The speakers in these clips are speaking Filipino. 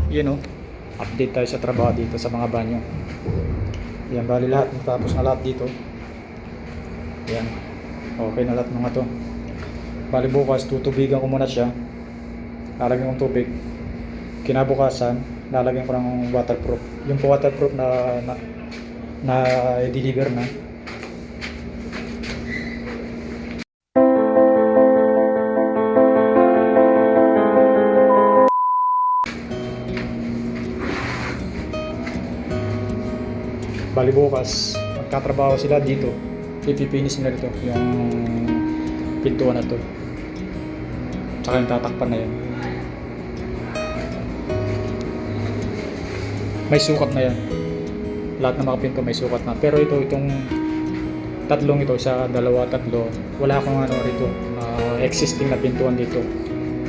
Yun o, update tayo sa trabaho dito sa mga banyo. Yan, bali lahat, natapos na lahat dito. Yan, okay na lahat mga to. Bali bukas, tutubigan ko muna siya. Lalagyan kong tubig. Kinabukasan, lalagyan ko ng waterproof. Yung po waterproof na i-deliver na. Bali bukas, magkatrabaho sila dito. Ipipinis nila dito yung pintuan na to. Tsaka yung tatakpan na yun. May sukat na yan. Lahat ng mga pinto may sukat na. Pero itong tatlong ito, sa dalawa, tatlo, wala akong ano rito, existing na pintuan dito.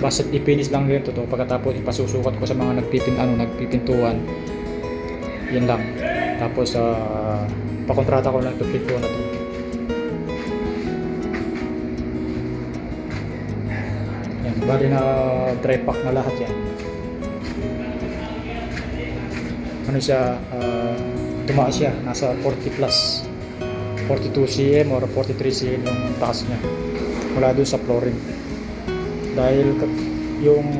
Basta ipinis lang dito to. Pagkatapos ipasusukat ko sa mga nagpipintuan. Yan lang. Tapos pakontrata ko lang itong pintuan na to. Yan, bali na dry pack na lahat yan. Ano siya, tumaas siya, nasa 40 plus 42 cm or 43 cm yung taas niya mula doon sa flooring. Dahil yung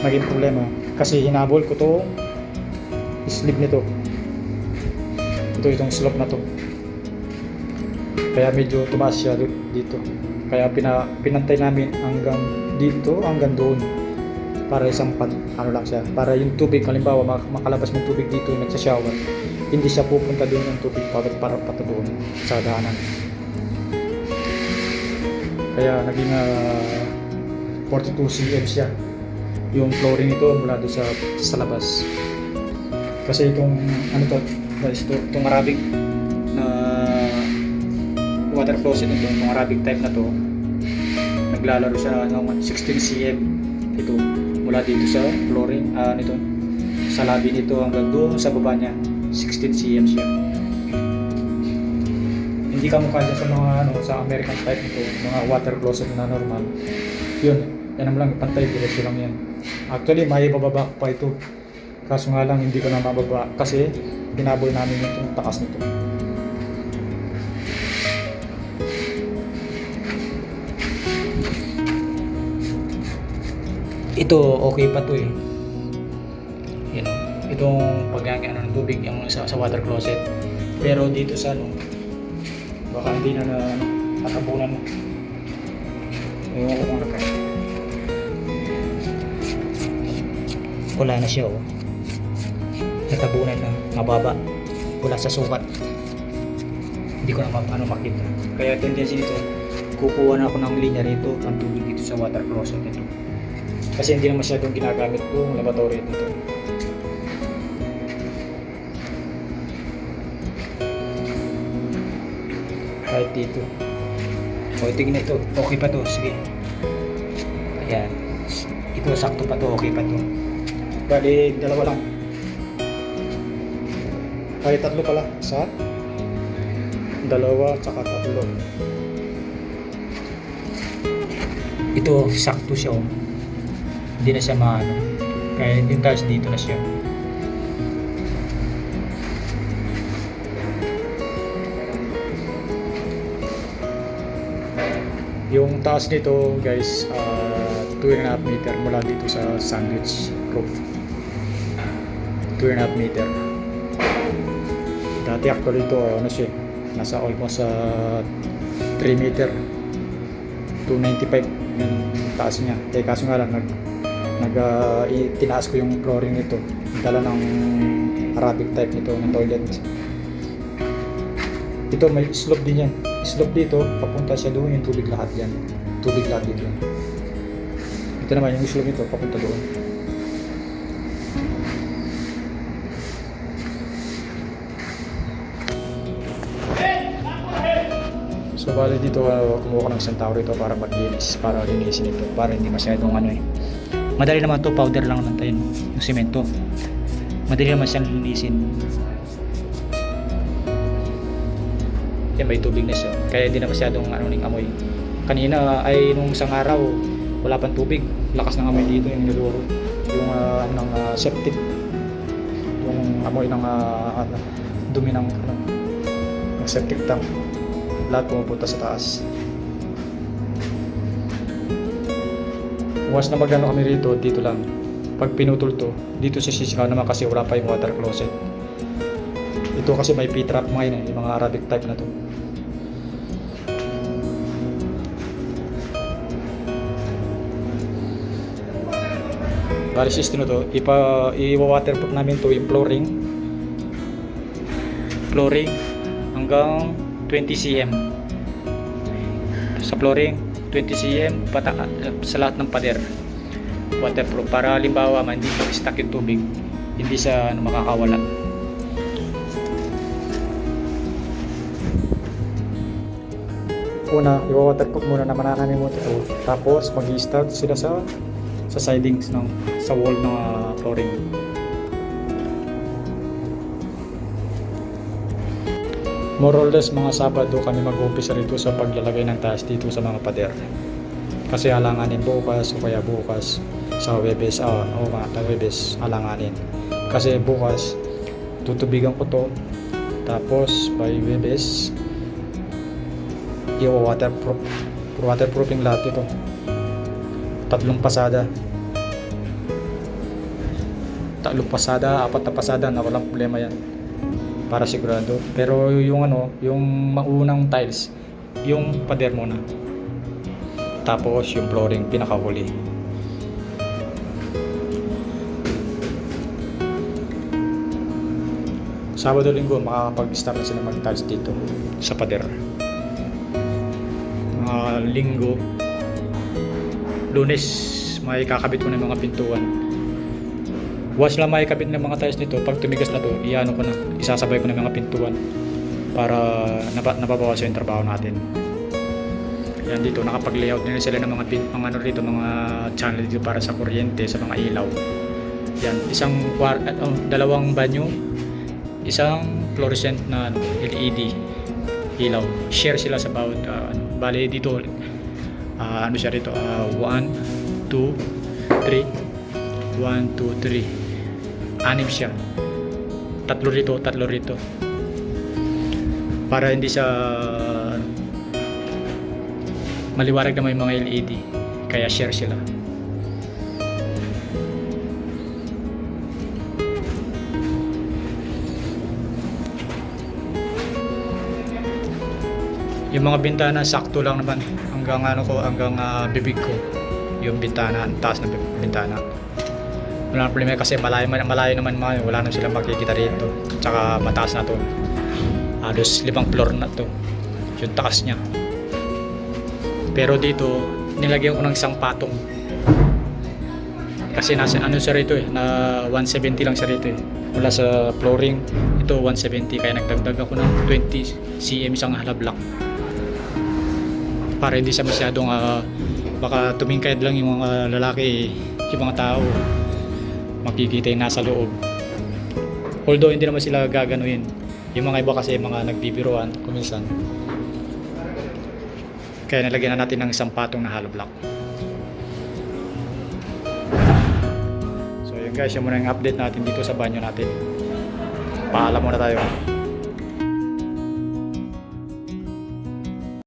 naging problema kasi hinabol ko to slip nito, itong slope na to, kaya medyo tumaas siya dito. Kaya pinantay namin hanggang dito, hanggang doon, para isang ano lang siya, para yung tubig, halimbawa makalabas ng tubig dito, nagsashower, hindi siya pupunta doon yung tubig para patubuan sa daanan. Kaya naging 42 cm siya yung flooring nito mula doon sa labas. Kasi itong ano to guys, itong Arabic na water closet nito, itong Arabic type na to, naglalaro siya ng 16 cm ito mula dito sa flooring, nito sa labi nito hanggang doon sa baba niya, 16 cm siya. Hindi ka mukha dyan sa mga sa American type nito, mga water closet na normal. Yan naman lang, pantay diretso lang yan. Actually may bababa pa ito, kaso nga lang hindi ko na mababa kasi pinabol namin yung takas nito. Ito okay pa to eh. Yan o, itong paggangan ng tubig yung sa water closet. Pero dito sa baka hindi na natabunan mo. Ewan ko kung ano ka. Wala na siya oh. Natabunan na, mababa, wala sa sukat, hindi ko na makita. Kaya tendency nito, kukuha na ako ng linya rito ang tubig dito sa water closet nito, kasi hindi na masyadong ginagamit yung lavatory dito. Kahit dito, tingnan ito, okay pa to, sige. Ayan, ito sakto pa to, okay pa to. Bali dalawa lang, ay tatlo pala, sa dalawa tsaka tatlo. Ito sakto siya oh. Hindi na siya maano, kaya yung tiles dito na siya. Yung taas nito guys, 2.5 meter mula dito sa sandwich roof, 2.5 meter. Dati actually ito siya, nasa almost 3 meter, 295 yung taas niya. Kaso nga lang tinaas ko yung flooring nito, dala ng Arabic type nito ng toilet. Ito may slope din yan, slope dito papunta siya doon, yung tubig lahat yan, tubig lahat dito yan. Ito naman yung slope nito papunta doon. So bali dito kumuha ko ng centaur ito para maglinis, para linisin ito, para hindi masyadong madali naman to, powder lang naman tayo yung semento, madali naman siyang linisin. Yan, may tubig na siya, kaya hindi na masyadong amoy. Kanina ay nung isang araw wala pang tubig, lakas ng amoy dito yung niluro, yung ng septic, yung amoy ng dumi ng septic tank, lahat pumupunta sa taas. Once na magano kami rito, dito lang. Pag pinutol to, dito sisisigaw naman kasi wala pa yung water closet. Ito kasi may P-trap ngayon, yung mga Arabic type na to. Bali system na to, i-waterproof namin to yung flooring hanggang 20 cm. Sa flooring 20 cm sa lahat ng pader, waterproof, para halimbawa man hindi stuck yung tubig, hindi siya makakawala. Una, i-waterproof muna naman namin mo ito, tapos mag-i-start sila sa sidings sa wall ng flooring. More or less mga Sabado kami mag-umpisa rito sa paglalagay ng tiles dito sa mga pader. Kasi alanganin bukas o kaya bukas sa Webes, Webes alanganin. Kasi bukas tutubigan ko to, tapos by Webes waterproofing lahat ito. 3 pasada, 4 na pasada na walang problema yan, para sigurado. Pero yung yung maunang tiles, yung pader muna, tapos yung flooring pinakahuli. Sabado Linggo makakapag-start na sila mag-tiles dito sa pader. Linggo, Lunes may kakabit ko ng mga pintuan. Once lang may kabit ng mga tiles nito, pag tumigas na to, isasabay ko ng mga pintuan para nababawas yung trabaho natin. Yan, dito nakapag-layout din sila ng mga mga channel dito para sa kuryente, sa mga ilaw. Yan, dalawang banyo, isang fluorescent na LED ilaw. Share sila sa bawat bali dito siya rito 1, 2, 3 1, 2, 3 anim siya, 3 rito para hindi siya maliwanag na may mga LED, kaya share sila. Yung mga bintana sakto lang naman, hanggang bibig ko yung bintana, ang taas ng bintana. Wala nang problema kasi malayo naman wala nang silang makikita rito. Tsaka mataas na to, halos 5 floor na to yung taas niya. Pero dito nilagyan ko ng isang patong kasi nasa siya rito na 170 lang siya rito mula sa flooring. Ito 170, kaya nagdagdag ako ng 20 cm isang halablak para hindi siya masyadong baka tumingkad lang yung mga lalaki, yung mga tao makikita yung nasa loob. Although hindi naman sila gaganuin, yung mga iba kasi mga nagbibiruan kuminsan, kaya nalagyan na natin ng isang patong na hollow block. So yun guys, yung muna yung update natin dito sa banyo natin. Paalam muna tayo.